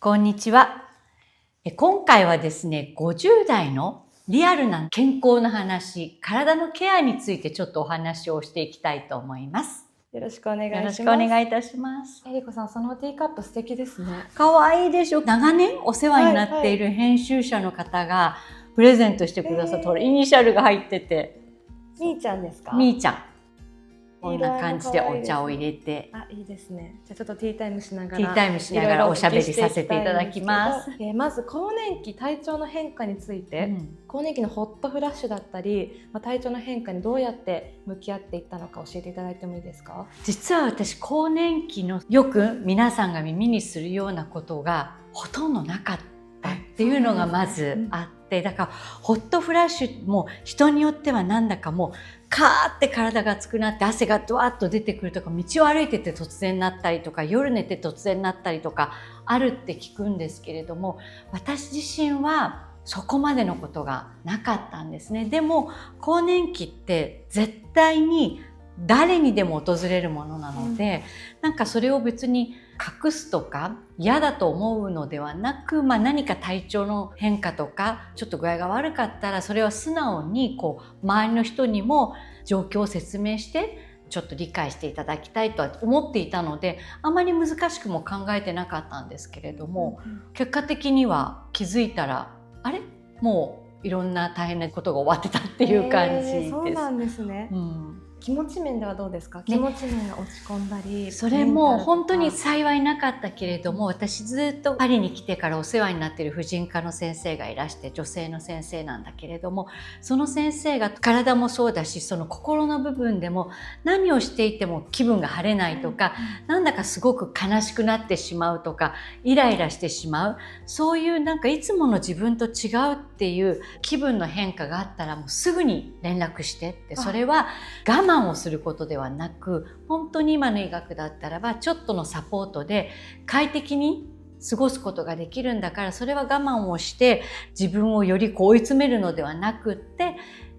こんにちは。今回はですね、50代のリアルな健康の話、体のケアについてちょっとお話をしていきたいと思います。よろしくお願いします。よろしくお願いいたします。えりこさん、そのティーカップ素敵ですね。かわいいでしょ。長年お世話になっている編集者の方がプレゼントしてくださった、イニシャルが入ってて。みーちゃんですか？みーちゃん。こんな感じでお茶を入れて、いいですね。じゃあちょっとティータイムしながら、ティータイムしながらおしゃべりさせていただきます。まず更年期体調の変化について、更年期のホットフラッシュだったり、体調の変化にどうやって向き合っていったのか教えていただいてもいいですか？実は私、更年期のよく皆さんが耳にするようなことがほとんどなかったっていうのがまずあって、だからホットフラッシュも人によってはなんだかもうカーって体が熱くなって汗がドワッと出てくるとか、道を歩いてて突然なったりとか、夜寝て突然なったりとかあるって聞くんですけれども、私自身はそこまでのことがなかったんですね。でも更年期って絶対に誰にでも訪れるものなので、なんかそれを別に隠すとか嫌だと思うのではなく、何か体調の変化とかちょっと具合が悪かったら、それは素直に周りの人にも状況を説明してちょっと理解していただきたいとは思っていたので、あまり難しくも考えてなかったんですけれども、結果的には気づいたらもういろんな大変なことが終わってたっていう感じです。そうなんですね。気持ち面ではどうですか？気持ち面が落ち込んだり、それも本当に幸いなかったけれども、私ずっとパリに来てからお世話になっている婦人科の先生がいらして、女性の先生なんだけれども、その先生が体もそうだし、その心の部分でも何をしていても気分が晴れないとか、なんだかすごく悲しくなってしまうとか、イライラしてしまう、そういうなんかいつもの自分と違うっていう気分の変化があったら、もうすぐに連絡してって、それは我慢をすることではなく、本当に今の医学だったらばちょっとのサポートで快適に過ごすことができるんだから、それは我慢をして自分をより追い詰めるのではなくって、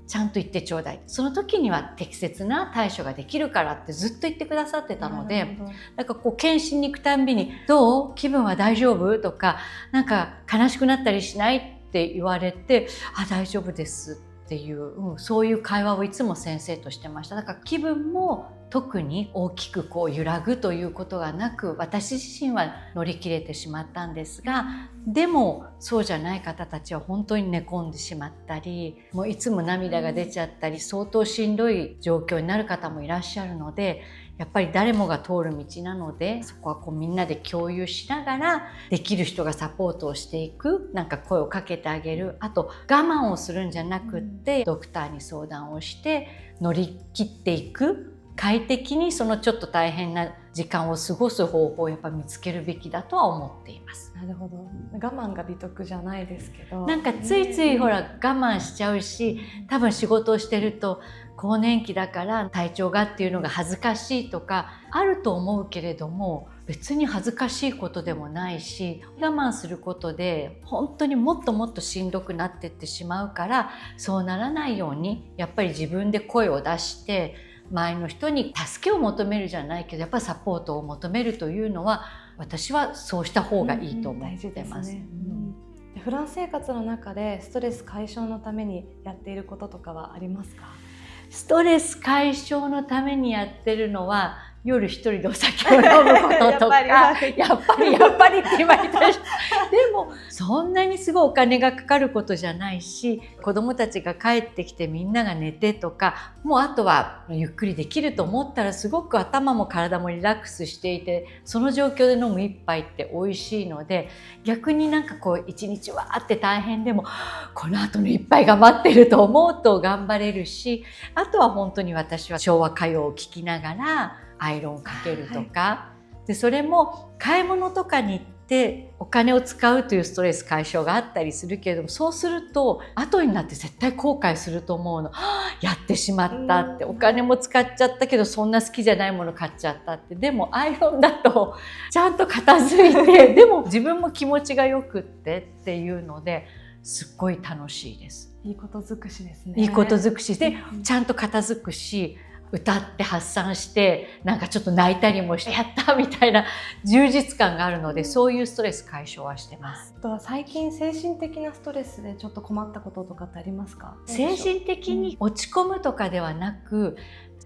ちゃんと言ってちょうだい、その時には適切な対処ができるからってずっと言ってくださってたので、なんか検診に行くたんびにどう？気分は大丈夫？とか、なんか悲しくなったりしない？って言われて、大丈夫ですっていう、そういう会話をいつも先生としてました。だから気分も特に大きく揺らぐということがなく、私自身は乗り切れてしまったんですが、でもそうじゃない方たちは本当に寝込んでしまったり、もういつも涙が出ちゃったり、相当しんどい状況になる方もいらっしゃるので、やっぱり誰もが通る道なので、そこはみんなで共有しながら、できる人がサポートをしていく、なんか声をかけてあげる、あと我慢をするんじゃなくって、ドクターに相談をして乗り切っていく、快適にそのちょっと大変な時間を過ごす方法をやっぱ見つけるべきだとは思っています。なるほど。我慢が美徳じゃないですけど、なんかついつい我慢しちゃうし、多分仕事をしてると更年期だから体調がっていうのが恥ずかしいとかあると思うけれども、別に恥ずかしいことでもないし、我慢することで本当にもっともっとしんどくなっていってしまうから、そうならないようにやっぱり自分で声を出して、周りの人に助けを求めるじゃないけど、やっぱりサポートを求めるというのは、私はそうした方がいいと思ってます。フランス生活の中でストレス解消のためにやっていることとかはありますか？ストレス解消のためにやってるのは、夜一人でお酒を飲むこととかやっぱりって言われたりでもそんなにすごいお金がかかることじゃないし、子どもたちが帰ってきてみんなが寝てとか、もうあとはゆっくりできると思ったら、すごく頭も体もリラックスしていて、その状況で飲む一杯って美味しいので、逆になんか一日わーって大変でも、この後の一杯が待ってると思うと頑張れるし、あとは本当に私は昭和歌謡を聴きながらアイロンかけるとか、でそれも買い物とかに行ってお金を使うというストレス解消があったりするけれども、そうすると後になって絶対後悔すると思うの。やってしまったって、お金も使っちゃったけどそんな好きじゃないもの買っちゃったって。でもアイロンだとちゃんと片付いてでも自分も気持ちがよくっていうので、すっごい楽しいです。いいこと尽くしですね。いいこと尽くしでちゃんと片付くし、歌って発散してなんかちょっと泣いたりもしてやったみたいな充実感があるので、そういうストレス解消はしてます。あとは最近精神的なストレスでちょっと困ったこととかってありますか？精神的に落ち込むとかではなく、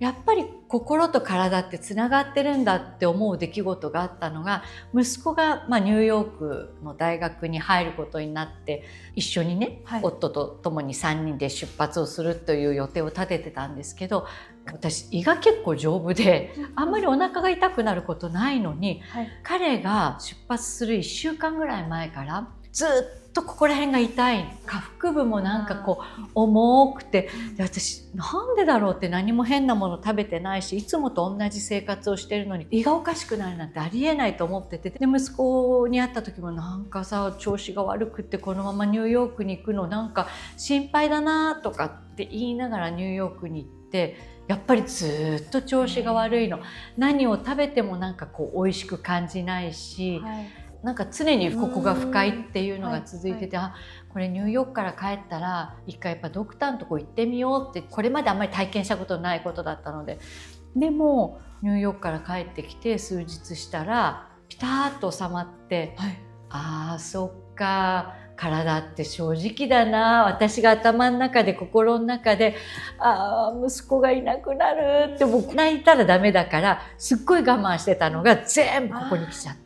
やっぱり心と体ってつながってるんだって思う出来事があったのが、息子がニューヨークの大学に入ることになって一緒にね、夫と共に3人で出発をするという予定を立ててたんですけど、私胃が結構丈夫であんまりお腹が痛くなることないのに、彼が出発する1週間ぐらい前からずっとここら辺が痛い、下腹部もなんかこう重くて、で私なんでだろうって、何も変なもの食べてないしいつもと同じ生活をしてるのに胃がおかしくなるなんてありえないと思ってて、で息子に会った時もなんかさ調子が悪くってこのままニューヨークに行くのなんか心配だなとかって言いながらニューヨークに行って、やっぱりずっと調子が悪いの。何を食べてもなんかこう美味しく感じないし、なんか常にここが不快っていうのが続いてて、あ、これニューヨークから帰ったら一回やっぱドクターのとこ行ってみようって、これまであんまり体験したことないことだったので。でもニューヨークから帰ってきて数日したらピタッと収まって、ああそっか、体って正直だな、私が頭の中で心の中で息子がいなくなるって僕泣いたらダメだからすっごい我慢してたのが全部ここに来ちゃった。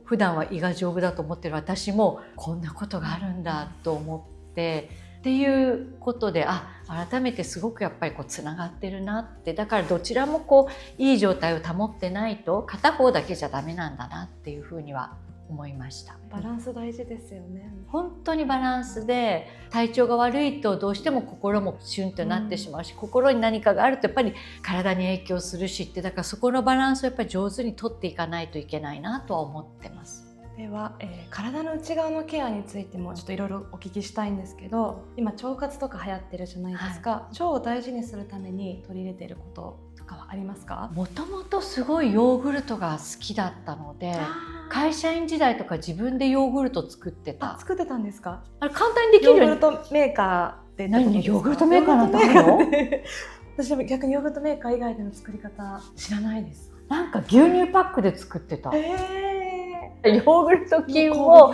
普段は胃が丈夫だと思ってる私もこんなことがあるんだと思ってっていうことで、改めてすごくやっぱりこうつながってるなって、だからどちらもこういい状態を保ってないと片方だけじゃダメなんだなっていうふうには思いました。バランス大事ですよね。本当にバランスで、体調が悪いとどうしても心もシュンとなってしまうし、心に何かがあるとやっぱり体に影響するしって、だからそこのバランスをやっぱり上手にとっていかないといけないなとは思ってます。では、体の内側のケアについてもちょっといろいろお聞きしたいんですけど、今腸活とか流行ってるじゃないですか、腸を大事にするために取り入れていることとかはありますか？もともとすごいヨーグルトが好きだったので、会社員時代とか自分でヨーグルト作ってた。作ってたんですか？あれ簡単にできるヨーグルトメーカーで。何ヨーグルトメーカーなんてあるの？私は逆にヨーグルトメーカー以外での作り方知らないです。なんか牛乳パックで作ってた。ヨーグルト菌を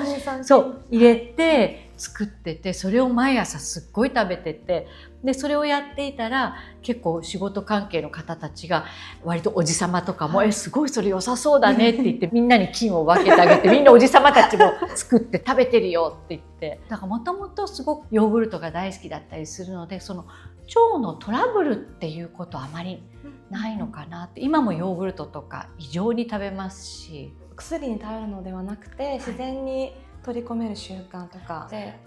入れて作ってて、それを毎朝すっごい食べてて、でそれをやっていたら結構仕事関係の方たちが割とおじさまとかも、すごいそれ良さそうだねって言ってみんなに菌を分けてあげてみんなおじさまたちも作って食べてるよって言って、だからもともとすごくヨーグルトが大好きだったりするので、その腸のトラブルっていうことはあまりないのかなって。今もヨーグルトとか異常に食べますし、薬に頼るのではなくて自然に取り込める習慣とかで、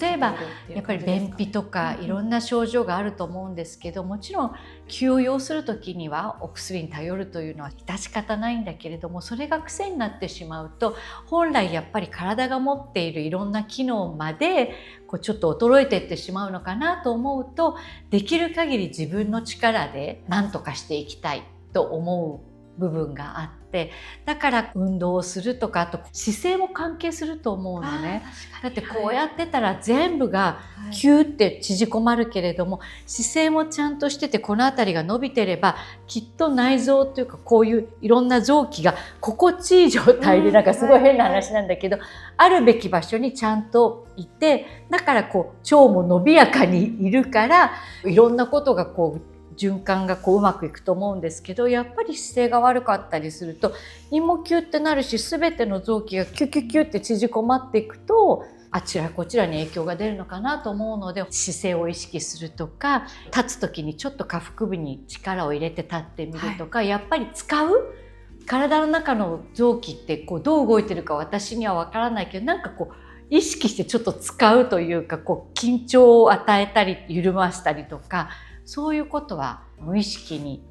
例えばやっぱり便秘とかいろんな症状があると思うんですけど、もちろん気を要する時にはお薬に頼るというのは致し方ないんだけれども、それが癖になってしまうと本来やっぱり体が持っているいろんな機能までこうちょっと衰えていってしまうのかなと思うと、できる限り自分の力で何とかしていきたいと思う部分があって、だから運動をするとか、あと姿勢も関係すると思うのね。だってこうやってたら全部がキューって縮こまるけれども、姿勢もちゃんとしててこの辺りが伸びてればきっと内臓というかこういういろんな臓器が心地いい状態で、なんかすごい変な話なんだけど、あるべき場所にちゃんといて、だからこう腸も伸びやかにいるからいろんなことがこう循環がこううまくいくと思うんですけど、やっぱり姿勢が悪かったりすると胃もキュッてなるし、全ての臓器がキュキュキュって縮こまっていくとあちらこちらに影響が出るのかなと思うので、姿勢を意識するとか、立つ時にちょっと下腹部に力を入れて立ってみるとか、やっぱり使う体の中の臓器ってこうどう動いてるか私には分からないけど、なんかこう意識してちょっと使うというか、こう緊張を与えたり緩ましたりとか、そういうことは無意識に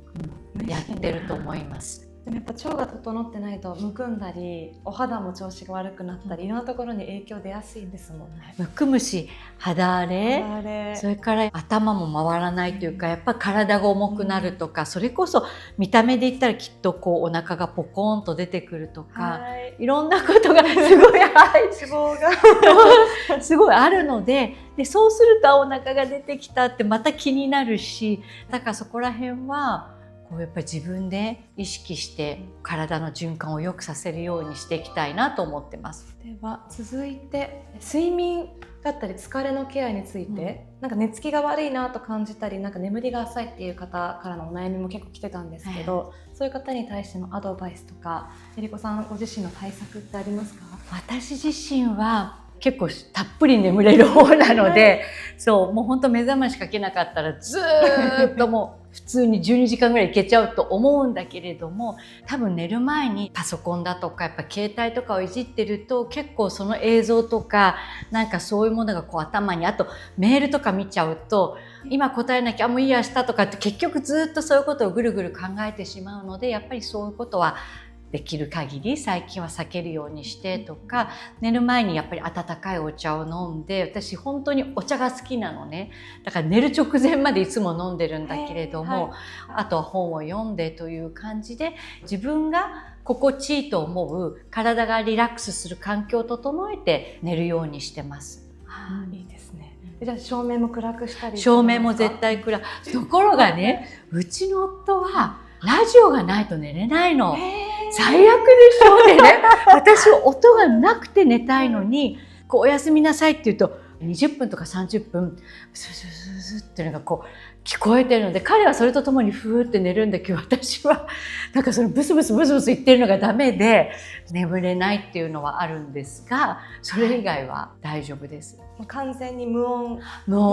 やってると思います。でもやっぱ腸が整ってないとむくんだりお肌も調子が悪くなったり、いろんなところに影響出やすいんですもんね。むくむし、肌荒れ、それから頭も回らないというか、やっぱ体が重くなるとか、それこそ見た目で言ったらきっとこうお腹がポコーンと出てくるとか、いろんなことがすごい脂肪がすごいあるので、でそうするとお腹が出てきたってまた気になるし、だからそこら辺はこうやっぱり自分で意識して体の循環を良くさせるようにしていきたいなと思ってます。では続いて睡眠だったり疲れのケアについて、なんか寝つきが悪いなと感じたり、なんか眠りが浅いっていう方からのお悩みも結構来てたんですけど、そういう方に対してのアドバイスとか、えりこさんご自身の対策ってありますか？私自身は結構たっぷり眠れる方なので、そうもう本当目覚ましかけなかったらずーっともう普通に12時間ぐらいいけちゃうと思うんだけれども、多分寝る前にパソコンだとかやっぱ携帯とかをいじってると結構その映像とかなんかそういうものがこう頭に、あとメールとか見ちゃうと今答えなきゃもういいや明日とかって結局ずっとそういうことをぐるぐる考えてしまうので、やっぱりそういうことはできる限り最近は避けるようにしてとか、寝る前にやっぱり温かいお茶を飲んで、私本当にお茶が好きなのね。だから寝る直前までいつも飲んでるんだけれども、あとは本を読んでという感じで自分が心地いいと思う体がリラックスする環境を整えて寝るようにしてます。いいですね。じゃあ照明も暗くしたり？照明も絶対暗い。ところがね、うちの夫はラジオがないと寝れないの。最悪でしょでね、私音がなくて寝たいのに、こうおやすみなさいって言うと20分とか30分スースースースーっていうのがこう聞こえてるので、彼はそれとともにふーって寝るんだけど、私はなんかそのブスブスブスブス言ってるのがダメで眠れないっていうのはあるんですが、それ以外は大丈夫です。完全に無音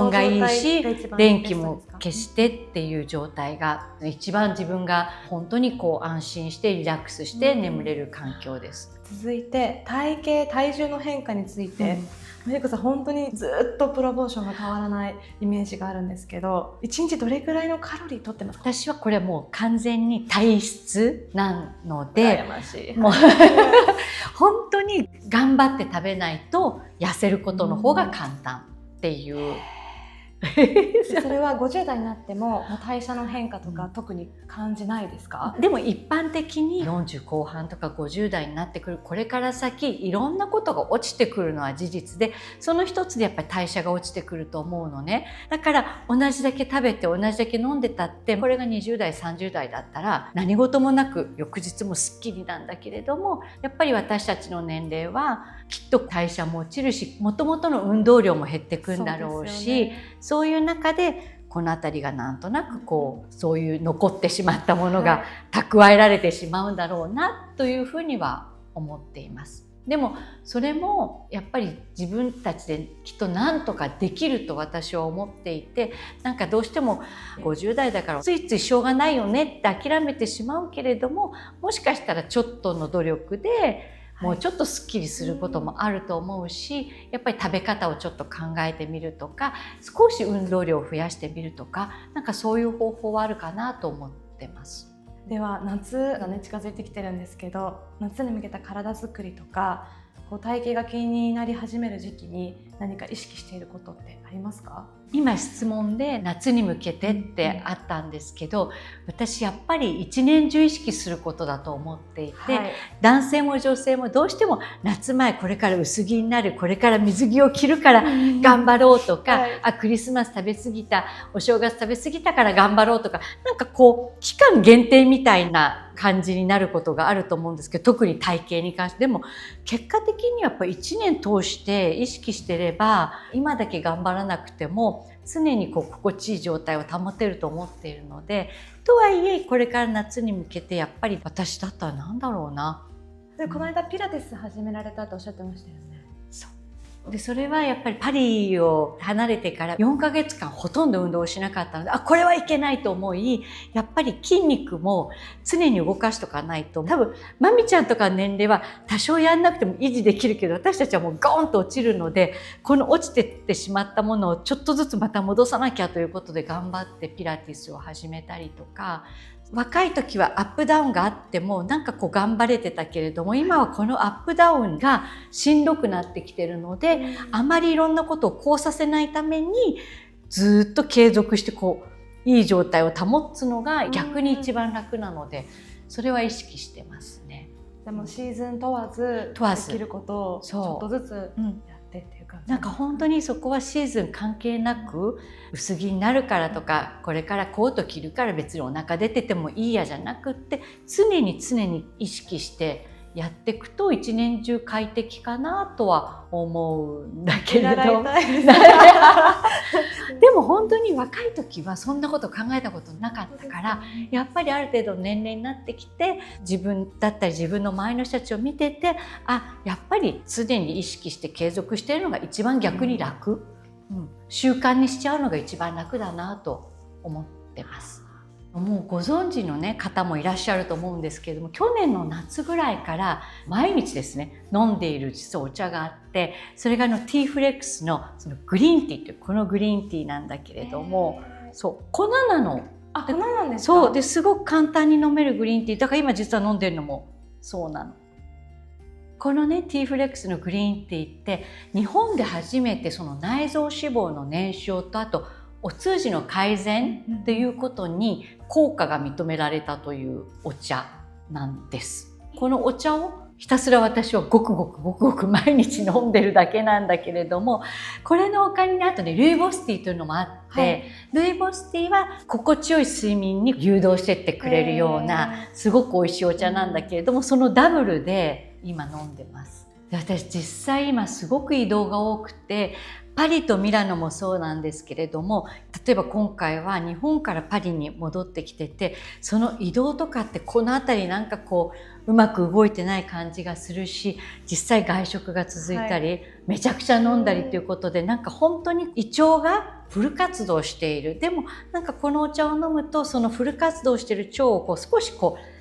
がいいし、電気も消してっていう状態が一番自分が本当にこう安心してリラックスして眠れる環境です。続いて体重の変化について、えりこさん本当にずっとプロポーションが変わらないイメージがあるんですけど、1日どれくらいのカロリー取ってますか？私はこれはもう完全に体質なので、羨ましい。もう本当に頑張って食べないと痩せることの方が簡単っていう。それは50代になっても代謝の変化とか特に感じないですか？でも一般的に40後半とか50代になってくる、これから先いろんなことが落ちてくるのは事実で、その一つでやっぱり代謝が落ちてくると思うのね。だから同じだけ食べて同じだけ飲んでたって、これが20代30代だったら何事もなく翌日もすっきりなんだけれども、やっぱり私たちの年齢はきっと代謝も落ちるし、もともとの運動量も減ってくんだろうし、そういう中でこの辺りがなんとなくこうそういう残ってしまったものが蓄えられてしまうんだろうなというふうには思っています。でもそれもやっぱり自分たちできっと何とかできると私は思っていて、なんかどうしても50代だからついついしょうがないよねって諦めてしまうけれども、もしかしたらちょっとの努力でもうちょっとすっきりすることもあると思うし、やっぱり食べ方をちょっと考えてみるとか、少し運動量を増やしてみるとか、なんかそういう方法はあるかなと思ってます。では夏がね近づいてきてるんですけど、夏に向けた体作りとかこう体型が気になり始める時期に何か意識していることってありますか？今質問で夏に向けてってあったんですけど、私やっぱり一年中意識することだと思っていて、男性も女性もどうしても夏前これから薄着になる、これから水着を着るから頑張ろうとか、クリスマス食べ過ぎた、お正月食べ過ぎたから頑張ろうとか、なんかこう期間限定みたいな感じになることがあると思うんですけど、特に体型に関してでも結果的にやっぱり1年通して意識してれば、今だけ頑張らなくても常にこう心地いい状態を保てると思っているので、とはいえこれから夏に向けてやっぱり私だったらなんだろうな。でこの間ピラティス始められたとおっしゃってましたよね。でそれはやっぱりパリを離れてから4ヶ月間ほとんど運動をしなかったので、これはいけないと思い、やっぱり筋肉も常に動かしとかないと、多分まみちゃんとかの年齢は多少やんなくても維持できるけど、私たちはもうゴーンと落ちるので、この落ちてってしまったものをちょっとずつまた戻さなきゃということで頑張ってピラティスを始めたりとか、若い時はアップダウンがあってもなんかこう頑張れてたけれども、今はこのアップダウンがしんどくなってきてるので、あまりいろんなことをこうさせないためにずっと継続してこういい状態を保つのが逆に一番楽なので、それは意識してますね。でもシーズン問わずできることをちょっとずつやってってっていう感じ。なんか本当にそこはシーズン関係なく、薄着になるからとか、これからコート着るから別にお腹出ててもいいやじゃなくって、常に意識してやっていくと一年中快適かなとは思うんだけれどでも本当に若い時はそんなこと考えたことなかったから、やっぱりある程度年齢になってきて、自分だったり自分の周りの人たちを見てて、やっぱり常に意識して継続しているのが一番逆に楽、習慣にしちゃうのが一番楽だなと思ってます。もうご存知の、方もいらっしゃると思うんですけれども、去年の夏ぐらいから毎日ですね飲んでいる実はお茶があって、それがティーフレックスのそのグリーンティーというこのグリーンティーなんだけれども、そう粉なの。粉なんですか？そうですごく簡単に飲めるグリーンティーだから、今実は飲んでるのもそうなの。このティーフレックスのグリーンティーって日本で初めてその内臓脂肪の燃焼と、あとお通じの改善っていうことに効果が認められたというお茶なんです。このお茶をひたすら私はごくごく毎日飲んでるだけなんだけれども、これの他にあとルイボスティーというのもあって、ルイボスティーは心地よい睡眠に誘導してってくれるようなすごく美味しいお茶なんだけれども、そのダブルで今飲んでます。で、私実際今すごく移動が多くて、パリとミラノもそうなんですけれども、例えば今回は日本からパリに戻ってきてて、その移動とかってこの辺りなんかうまく動いてない感じがするし、実際外食が続いたり、めちゃくちゃ飲んだりということで、なんか本当に胃腸がフル活動している。でもなんかこのお茶を飲むと、そのフル活動している腸を少し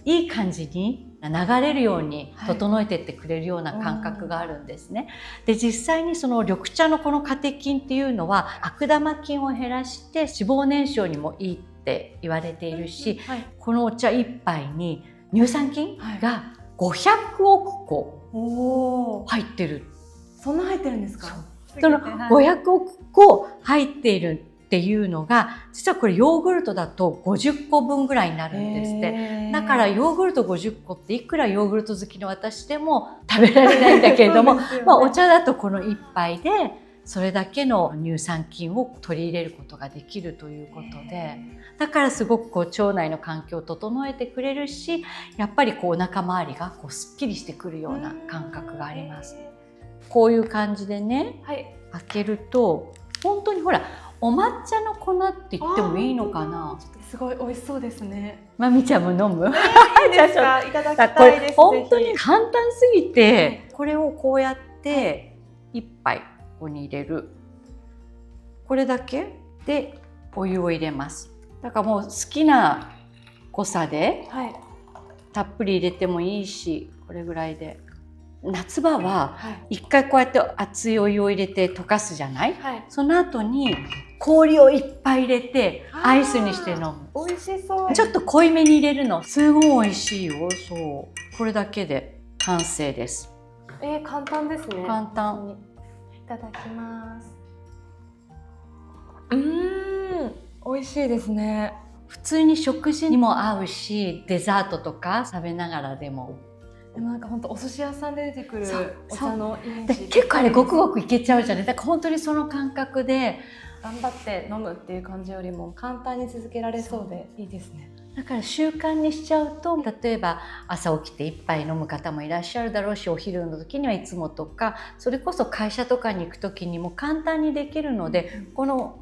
いい感じに流れるように整えてってくれるような感覚があるんですね。で、実際にその緑茶のこのカテキンっていうのは悪玉菌を減らして脂肪燃焼にもいいって言われているし、このお茶一杯に乳酸菌が500億個入ってる。そんな入ってるんですか？その500億個入っているっていうのが、実はこれヨーグルトだと50個分ぐらいになるんですって。だからヨーグルト50個っていくらヨーグルト好きの私でも食べられないんだけれども、お茶だとこの1杯でそれだけの乳酸菌を取り入れることができるということで、だからすごく腸内の環境を整えてくれるし、やっぱりお腹周りがすっきりしてくるような感覚があります。こういう感じでね、開けると本当にほら、お抹茶の粉って言ってもいいのかな。すごい美味しそうですね。まみちゃんも飲む？いいですか？いただきたいです。本当に簡単すぎて、これをこうやって一杯ここに入れる。これだけでお湯を入れます。だからもう好きな濃さでたっぷり入れてもいいし、これぐらいで。夏場は一回こうやって熱いお湯を入れて溶かすじゃない？その後に氷をいっぱい入れてアイスにして飲む。美味しそう。ちょっと濃いめに入れるのすごい美味しいよ。そう、これだけで完成です。簡単ですね。簡単。いただきます。美味しいですね。普通に食事にも合うし、デザートとか食べながらでも。でもなんか本当お寿司屋さんで出てくるお茶のイメージ。結構あれごくごくいけちゃうじゃない。だから本当にその感覚で頑張って飲むっていう感じよりも簡単に続けられそうでいいですね。だから習慣にしちゃうと、例えば朝起きて一杯飲む方もいらっしゃるだろうし、お昼の時にはいつもとか、それこそ会社とかに行く時にも簡単にできるので、この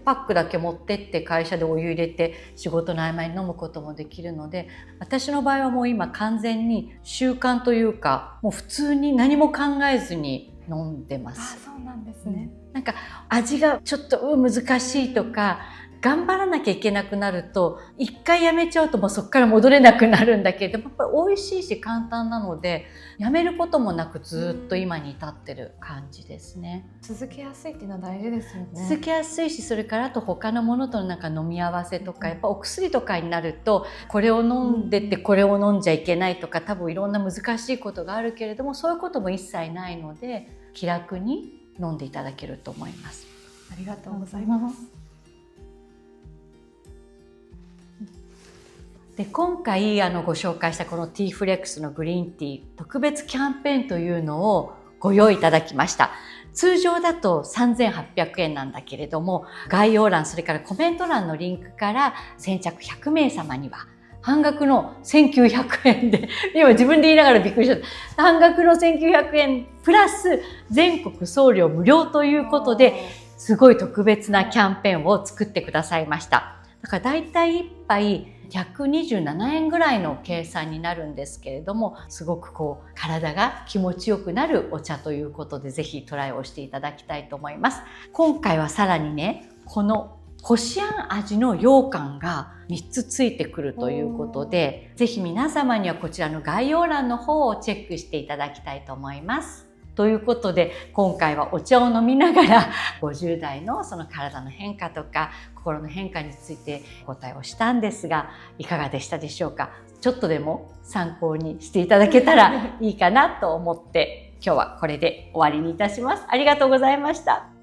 パックだけ持ってって会社でお湯入れて仕事の合間に飲むこともできるので、私の場合はもう今完全に習慣というか、もう普通に何も考えずに飲んでます。そうなんですね。なんか味がちょっと難しいとか、頑張らなきゃいけなくなると一回やめちゃうともうそこから戻れなくなるんだけど、やっぱり美味しいし簡単なので、やめることもなくずっと今に至ってる感じですね。続けやすいっていうのは大事ですよね。続けやすいし、それからあと他のものとのなんか飲み合わせとか、やっぱお薬とかになるとこれを飲んでてこれを飲んじゃいけないとか、多分いろんな難しいことがあるけれども、そういうことも一切ないので気楽に飲んでいただけると思います。ありがとうございます。で、今回ご紹介したこのティーフレックスのグリーンティー特別キャンペーンというのをご用意いただきました。通常だと3800円なんだけれども、概要欄それからコメント欄のリンクから先着100名様には半額の1900円で、今自分で言いながらびっくりしちゃった。半額の1900円プラス全国送料無料ということで、すごい特別なキャンペーンを作ってくださいました。だからだいたい1杯127円ぐらいの計算になるんですけれども、すごく体が気持ちよくなるお茶ということで、ぜひトライをしていただきたいと思います。今回はさらにね、このこしあん味の羊羹が3つついてくるということで、ぜひ皆様にはこちらの概要欄の方をチェックしていただきたいと思います。ということで、今回はお茶を飲みながら50代のその体の変化とか心の変化についてお答えをしたんですが、いかがでしたでしょうか。ちょっとでも参考にしていただけたらいいかなと思って、今日はこれで終わりにいたします。ありがとうございました。